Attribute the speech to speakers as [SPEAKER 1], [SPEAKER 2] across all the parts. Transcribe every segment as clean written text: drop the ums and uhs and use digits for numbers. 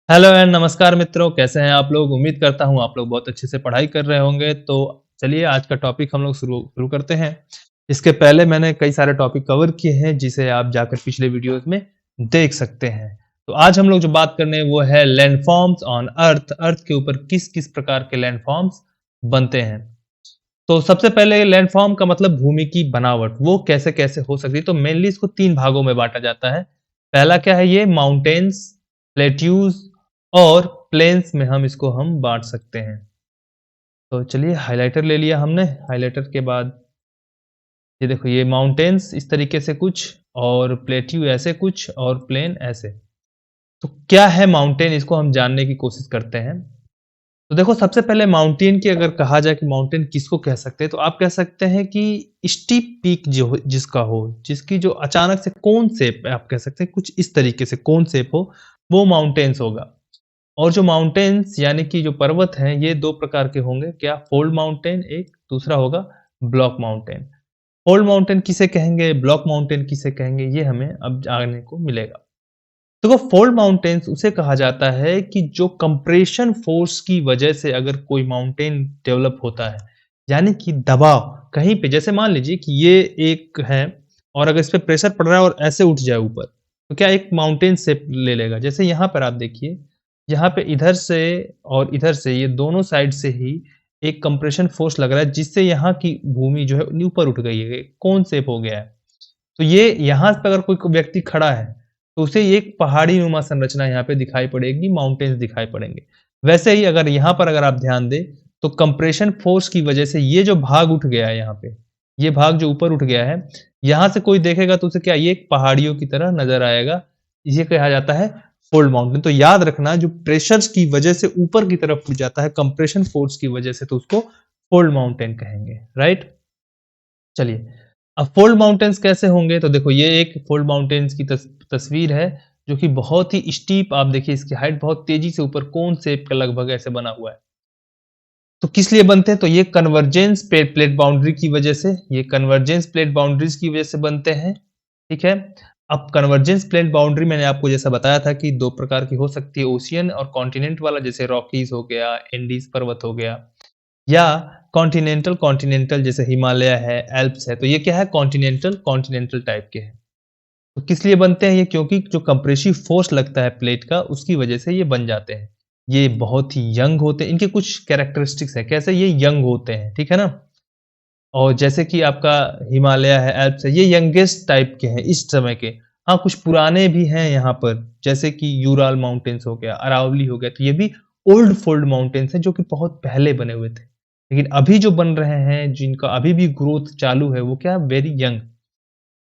[SPEAKER 1] Hello and नमस्कार मित्रों, कैसे हैं आप लोग? उम्मीद करता हूँ आप लोग बहुत अच्छे से पढ़ाई कर रहे होंगे। तो चलिए आज का टॉपिक हम लोग शुरू शुरू करते हैं। इसके पहले मैंने कई सारे टॉपिक कवर किए हैं जिसे आप जाकर पिछले वीडियोस में देख सकते हैं। तो आज हम लोग जो बात करने वो है लैंडफॉर्म्स ऑन अर्थ। अर्थ के ऊपर किस किस प्रकार के लैंडफॉर्म्स बनते हैं। तो सबसे पहले लैंडफॉर्म का मतलब भूमि की बनावट, वो कैसे कैसे हो सकती है। तो मेनली इसको तीन भागों में बांटा जाता है। पहला क्या है, ये माउंटेन्स, प्लेट्यूज और प्लेन्स में हम बांट सकते हैं। तो चलिए हाइलाइटर ले लिया हमने। हाइलाइटर के बाद ये देखो, ये माउंटेन्स इस तरीके से कुछ, और प्लेट्यू ऐसे कुछ, और प्लेन ऐसे। तो क्या है माउंटेन, इसको हम जानने की कोशिश करते हैं। तो देखो, सबसे पहले माउंटेन की अगर कहा जाए कि माउंटेन किसको कह सकते हैं, तो आप कह सकते हैं कि स्टीप पीक जो जिसका हो, जिसकी जो अचानक से कोन शेप, आप कह सकते हैं कुछ इस तरीके से कोन शेप हो, वो माउंटेन्स होगा। और जो माउंटेन्स यानी कि जो पर्वत हैं, ये दो प्रकार के होंगे। क्या? फोल्ड माउंटेन एक, दूसरा होगा ब्लॉक माउंटेन। फोल्ड माउंटेन किसे कहेंगे, ब्लॉक माउंटेन किसे कहेंगे, ये हमें अब जानने को मिलेगा। देखो, फोल्ड माउंटेन्स उसे कहा जाता है कि जो कंप्रेशन फोर्स की वजह से अगर कोई माउंटेन डेवलप होता है, यानी कि दबाव कहीं पे, जैसे मान लीजिए कि ये एक है और अगर इस पे प्रेशर पड़ रहा है और ऐसे उठ जाए ऊपर, तो क्या एक माउंटेन शेप ले लेगा। जैसे यहाँ पर आप देखिए, यहाँ पे इधर से और इधर से, ये दोनों साइड से ही एक कंप्रेशन फोर्स लग रहा है, जिससे यहाँ की भूमि जो है ऊपर उठ गई है, कौन शेप हो गया है। तो ये यहाँ पे अगर कोई व्यक्ति खड़ा है, तो उसे एक पहाड़ी नुमा संरचना यहाँ पे दिखाई पड़ेगी, माउंटेन्स दिखाई पड़ेंगे। वैसे ही अगर यहाँ पर अगर आप ध्यान दें, तो कंप्रेशन फोर्स की वजह से ये जो भाग उठ गया है यहाँ पे, ये भाग जो ऊपर उठ गया है, यहाँ से कोई देखेगा तो उसे क्या, ये एक पहाड़ियों की तरह नजर आएगा। ये कहा जाता है फोल्ड माउंटेन। तो याद रखना, जो प्रेशर्स की वजह से ऊपर की तरफ उठ जाता है कंप्रेशन फोर्स की वजह से, तो उसको फोल्ड माउंटेन कहेंगे। राइट, चलिए अब फोल्ड माउंटेन्स कैसे होंगे। तो देखो, ये एक फोल्ड माउंटेन्स की तस्वीर है, जो कि बहुत ही स्टीप, आप देखिए इसकी हाइट बहुत तेजी से ऊपर कोन शेप का लगभग ऐसे बना हुआ है। तो किस लिए बनते हैं, तो ये कन्वर्जेंस प्लेट बाउंड्री की वजह से, ये कन्वर्जेंस प्लेट बाउंड्रीज की वजह से बनते हैं। ठीक है। अब कन्वर्जेंस प्लेट बाउंड्री मैंने आपको जैसा बताया था कि दो प्रकार की हो सकती है, ओशियन और कॉन्टिनेंट वाला, जैसे रॉकीज हो गया, एंडीज पर्वत हो गया, या कॉन्टिनेंटल कॉन्टिनेंटल जैसे हिमालय है, एल्प्स है। तो ये क्या है, कॉन्टिनेंटल कॉन्टिनेंटल टाइप के हैं। तो किस लिए बनते हैं ये, क्योंकि जो कंप्रेसिव फोर्स लगता है प्लेट का, उसकी वजह से ये बन जाते हैं। ये बहुत ही यंग होते हैं, इनके कुछ कैरेक्टरिस्टिक्स है, कैसे ये यंग होते हैं, ठीक है ना। और जैसे कि आपका हिमालय है, एल्प्स है, ये यंगेस्ट टाइप के हैं इस समय के। हाँ, कुछ पुराने भी हैं यहाँ पर, जैसे कि यूराल माउंटेन्स हो गया, अरावली हो गया, तो ये भी ओल्ड फोल्ड माउंटेन्स हैं, जो कि बहुत पहले बने हुए थे। लेकिन अभी जो बन रहे हैं, जिनका अभी भी ग्रोथ चालू है, वो क्या, वेरी यंग।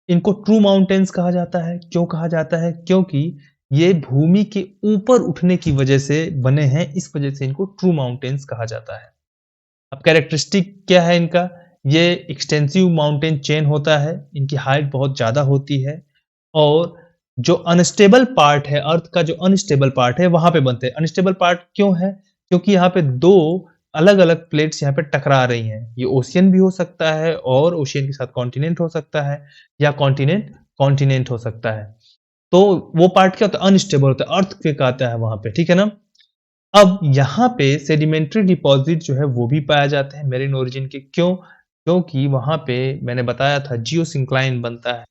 [SPEAKER 1] इनको ट्रू माउंटेन्स कहा जाता है। क्यों कहा जाता है, क्योंकि ये भूमि के ऊपर उठने की वजह से बने हैं, इस वजह से इनको ट्रू माउंटेन्स कहा जाता है। अब कैरेक्टरिस्टिक क्या है इनका, ये एक्सटेंसिव माउंटेन चेन होता है, इनकी हाइट बहुत ज़्यादा होती है, और जो अनस्टेबल पार्ट है, अर्थ का जो अनस्टेबल पार्ट है, वहाँ पे बनते हैं। अनस्टेबल पार्ट क्यों है, क्योंकि यहाँ पे दो अलग-अलग प्लेट्स यहाँ पे टकरा रही हैं। ये ओशियन भी हो सकता है, और ओशियन के साथ कॉन्टिनेंट हो सकता है, या कॉन्टिनेंट कॉन्टिनेंट हो सकता है। तो वो पार्ट क्या होता है, अनस्टेबल होता है, अर्थक्वेक आता है वहाँ पे, ठीक है ना। अब यहाँ पे सेडिमेंट्री डिपॉजिट जो है वो भी पाया जाते हैं मेरिन ओरिजिन के। क्यों? क्योंकि वहाँ पे मैंने बताया था जियोसिंक्लाइन बनता है,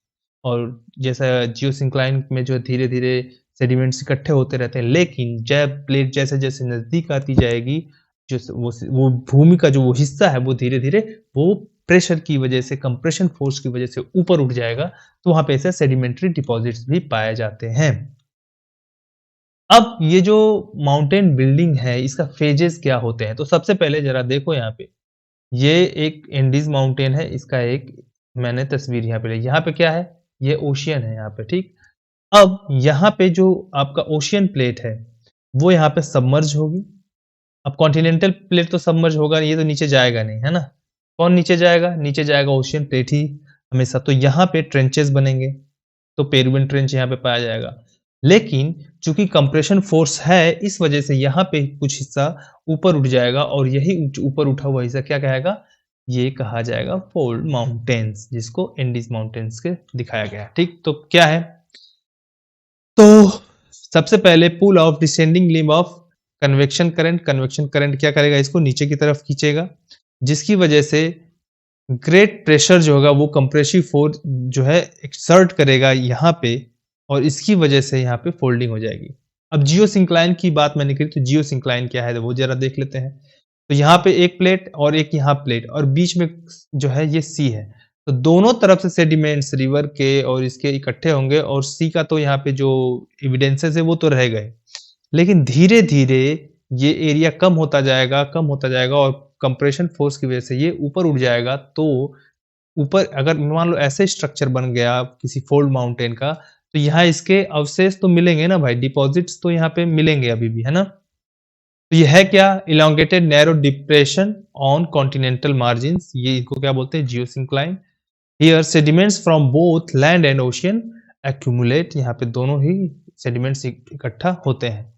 [SPEAKER 1] और जैसा जियोसिंक्लाइन में जो धीरे-धीरे सेडिमेंट्स इकट्ठे होते रहते हैं, लेकिन जब प्लेट जैसे-जैसे नज़दीक आती जाएगी, जो वो भूमि का जो वो हिस्सा है, वो धीरे-धीरे वो प्रेशर की वजह से, कंप्रेशन फोर्स की वजह से ऊपर उठ जाएगा, तो वहाँ पे ऐसे सेडिमेंट्री डिपॉजिट्स भी पाए जाते हैं। अब ये जो माउंटेन बिल्डिंग है, इसका फेजेस क्या होते हैं, तो सबसे पहले जरा देखो यहाँ पे, ये एक एंडीज माउंटेन है, इसका एक मैंने तस्वीर यहाँ पे ली। यहाँ पे क्या है, ये ओशियन है यहाँ पे, ठीक। अब यहाँ पे जो आपका ओशियन प्लेट है, वो यहाँ पे सबमर्ज होगी। अब कॉन्टिनेंटल प्लेट तो सबमर्ज होगा नहीं, ये तो नीचे जाएगा नहीं, है ना। कौन नीचे जाएगा, नीचे जाएगा ओशियन प्लेट ही हमेशा। तो यहाँ पे ट्रेंचेस बनेंगे, तो पेरुवियन ट्रेंच यहाँ पे पाया जाएगा। लेकिन चूंकि कंप्रेशन फोर्स है, इस वजह से यहाँ पे कुछ हिस्सा ऊपर उठ जाएगा, और यही ऊपर उठा हुआ हिस्सा क्या कहेगा, ये कहा जाएगा फोल्ड माउंटेन्स, जिसको एंडीज माउंटेन्स के दिखाया गया है। ठीक, तो क्या है, तो सबसे पहले pull of descending limb of convection current क्या करेगा, इसको नीचे की तरफ खींचेगा, जिसकी वजह से ग्रेट प्रेशर जो होगा वो कंप्रेसिव फोर्स जो है एक्सर्ट करेगा यहाँ पे, और इसकी वजह से यहाँ पे फोल्डिंग हो जाएगी। अब जियोसिंक्लाइन की बात मैंने करी, तो जियोसिंक्लाइन क्या है वो जरा देख लेते हैं। तो यहाँ पे एक प्लेट और एक यहाँ प्लेट, और बीच में जो है ये सी है, तो दोनों तरफ से सेडिमेंट्स रिवर के और इसके इकट्ठे होंगे, और सी का तो यहाँ पे जो एविडेंसेस है वो तो रह गए, लेकिन धीरे धीरे ये एरिया कम होता जाएगा, और कंप्रेशन फोर्स की वजह से ये ऊपर उठ जाएगा। तो ऊपर अगर मान लो ऐसे स्ट्रक्चर बन गया किसी फोल्ड माउंटेन का, तो यहाँ इसके अवशेष तो मिलेंगे ना भाई, डिपॉजिट्स तो यहाँ पे मिलेंगे अभी भी, है ना। तो ये है क्या, elongated narrow depression on continental margins, ये इसको क्या बोलते हैं, geosyncline. Here sediments from both land and ocean accumulate, यहाँ पे दोनों ही सेडिमेंट्स इकट्ठा होते हैं।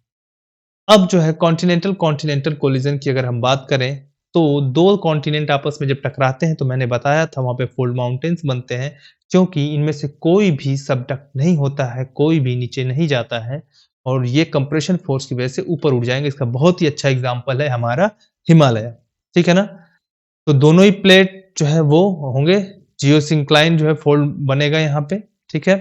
[SPEAKER 1] अब जो है कॉन्टिनेंटल कॉन्टिनेंटल कोलिजन की अगर हम बात करें, तो दो कॉन्टिनेंट आपस में जब टकराते हैं, तो मैंने बताया था वहां पे फोल्ड माउंटेन्स बनते हैं, क्योंकि इनमें से कोई भी सबडक्ट नहीं होता है, कोई भी नीचे नहीं जाता है, और ये कंप्रेशन फोर्स की वजह से ऊपर उठ जाएंगे। इसका बहुत ही अच्छा एग्जाम्पल है हमारा हिमालय, ठीक है ना। तो दोनों ही प्लेट जो है वो होंगे, जियोसिंक्लाइन जो है फोल्ड बनेगा यहाँ पे, ठीक है।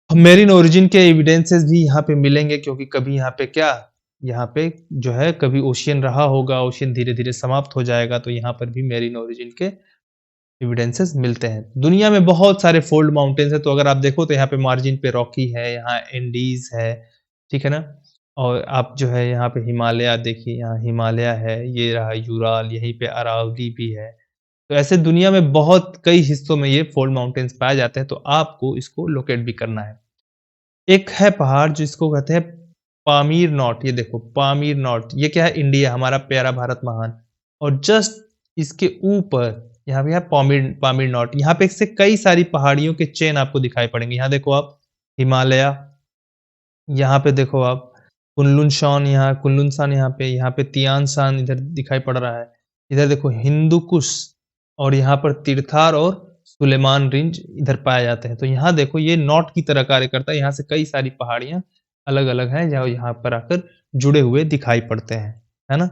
[SPEAKER 1] मेरिन ओरिजिन के एविडेंसेस भी यहाँ पे मिलेंगे, क्योंकि कभी यहाँ पे क्या, यहाँ पे जो है कभी ओशियन रहा होगा, ओशियन धीरे धीरे समाप्त हो जाएगा, तो यहाँ पर भी मेरिन ओरिजिन के एविडेंसेस मिलते हैं। दुनिया में बहुत सारे फोल्ड माउंटेन्स है, तो अगर आप देखो तो यहाँ पे मार्जिन पे रॉकी है, यहाँ एंडीज है, ठीक है ना। और आप जो है यहाँ पे हिमालय देखिए, यहाँ हिमालय है, ये रहा यूराल, यहीं पे अरावली भी है। तो ऐसे दुनिया में बहुत कई हिस्सों में ये फोल्ड माउंटेन्स पाए जाते हैं, तो आपको इसको लोकेट भी करना है। एक है पहाड़ जिसको कहते हैं पामीर नॉट, ये देखो पामीर नॉट, ये क्या है, इंडिया, हमारा प्यारा भारत महान, और जस्ट इसके ऊपर यहाँ पे है पामीर पामीर नॉट। यहाँ पे इससे कई सारी पहाड़ियों के चेन आपको दिखाई पड़ेंगे। यहाँ देखो आप हिमालय, यहाँ पे देखो आप कुनलुन यहाँ कुनलुनसान, यहाँ पे तियान शान इधर दिखाई पड़ रहा है। इधर देखो हिंदू कुश, और यहाँ पर तीर्थार और सुलेमान रेंज इधर पाए जाते हैं। तो यहाँ देखो ये नॉट की तरह कार्य करता है, यहाँ से कई सारी पहाड़ियां अलग अलग हैं जो यहाँ पर आकर जुड़े हुए दिखाई पड़ते हैं, है ना।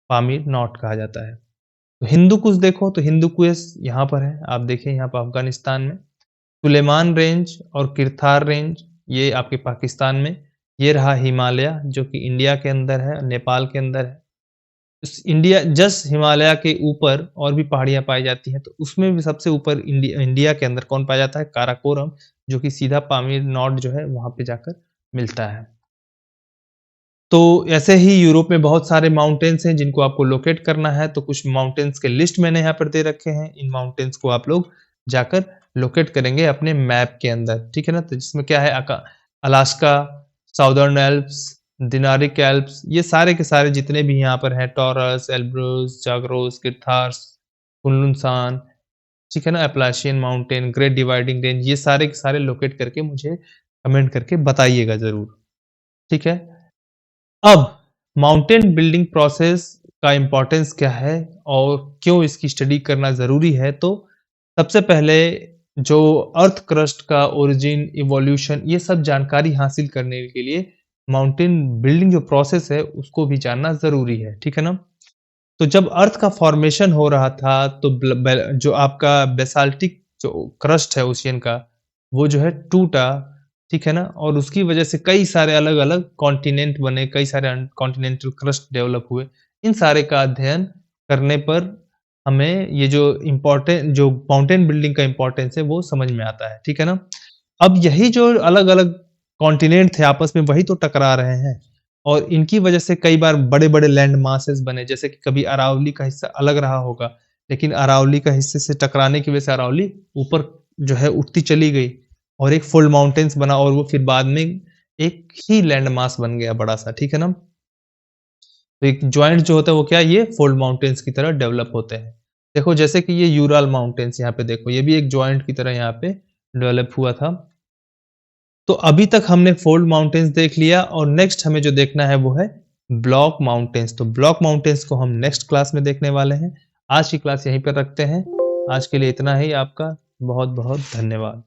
[SPEAKER 1] पामीर नॉट कहा जाता है। तो हिंदू कुश देखो, तो हिंदू कुश यहाँ पर है, आप देखिए यहाँ पर अफगानिस्तान में। सुलेमान रेंज और किरथार रेंज ये आपके पाकिस्तान में। ये रहा हिमालय जो कि इंडिया के अंदर है, नेपाल के अंदर है। इंडिया जस्ट हिमालय के ऊपर और भी पहाड़ियां पाई जाती हैं, तो उसमें भी सबसे ऊपर इंडिया के अंदर कौन पाया जाता है, काराकोरम, जो कि सीधा पामीर नॉट जो है वहां पे जाकर मिलता है। तो ऐसे ही यूरोप में बहुत सारे माउंटेन्स हैं जिनको आपको लोकेट करना है, तो कुछ माउंटेन्स के लिस्ट मैंने यहाँ पर दे रखे हैं। इन माउंटेन्स को आप लोग जाकर लोकेट करेंगे अपने मैप के अंदर, ठीक है ना। तो जिसमें क्या है, अलास्का, साउदर्न एल्प्स, दिनारिक एल्प्स, ये सारे के सारे जितने भी यहाँ पर हैं, टॉरस, एल्ब्रूस, जाग्रोस, गिरथार्स, कुनलुन, ठीक है ना, एप्लाशियन माउंटेन, ग्रेट डिवाइडिंग रेंज, ये सारे के सारे लोकेट करके मुझे कमेंट करके बताइएगा जरूर, ठीक है। अब माउंटेन बिल्डिंग प्रोसेस का इंपॉर्टेंस क्या है और क्यों इसकी स्टडी करना ज़रूरी है, तो सबसे पहले जो अर्थ क्रस्ट का ओरिजिन, इवोल्यूशन, ये सब जानकारी हासिल करने के लिए माउंटेन बिल्डिंग जो प्रोसेस है उसको भी जानना ज़रूरी है, ठीक है ना। तो जब अर्थ का फॉर्मेशन हो रहा था, तो जो आपका बेसाल्टिक जो क्रस्ट है ओशियन का, वो जो है टूटा, ठीक है ना। और उसकी वजह से कई सारे अलग अलग कॉन्टिनेंट बने, कई सारे कॉन्टिनेंटल क्रस्ट डेवलप हुए। इन सारे का अध्ययन करने पर हमें ये जो इम्पोर्टेंट जो माउंटेन बिल्डिंग का इम्पोर्टेंस है वो समझ में आता है, ठीक है ना। अब यही जो अलग अलग कॉन्टिनेंट थे आपस में वही तो टकरा रहे हैं, और इनकी वजह से कई बार बड़े बड़े लैंड मासेस बने, जैसे कि कभी अरावली का हिस्सा अलग रहा होगा, लेकिन अरावली का हिस्से से टकराने की वजह से अरावली ऊपर जो है उठती चली गई, और एक फोल्ड माउंटेन्स बना, और वो फिर बाद में एक ही लैंड मास बन गया बड़ा सा, ठीक है ना। तो एक ज्वाइंट जो होता है वो क्या है, ये फोल्ड माउंटेन्स की तरह डेवलप होते हैं। देखो जैसे कि ये यूराल माउंटेन्स यहाँ पे देखो, ये भी एक ज्वाइंट की तरह यहाँ पे डेवलप हुआ था। तो अभी तक हमने फोल्ड माउंटेन्स देख लिया, और नेक्स्ट हमें जो देखना है वो है ब्लॉक माउंटेन्स। तो ब्लॉक माउंटेन्स को हम नेक्स्ट क्लास में देखने वाले हैं। आज की क्लास यहीं पर रखते हैं। आज के लिए इतना ही। आपका बहुत बहुत धन्यवाद।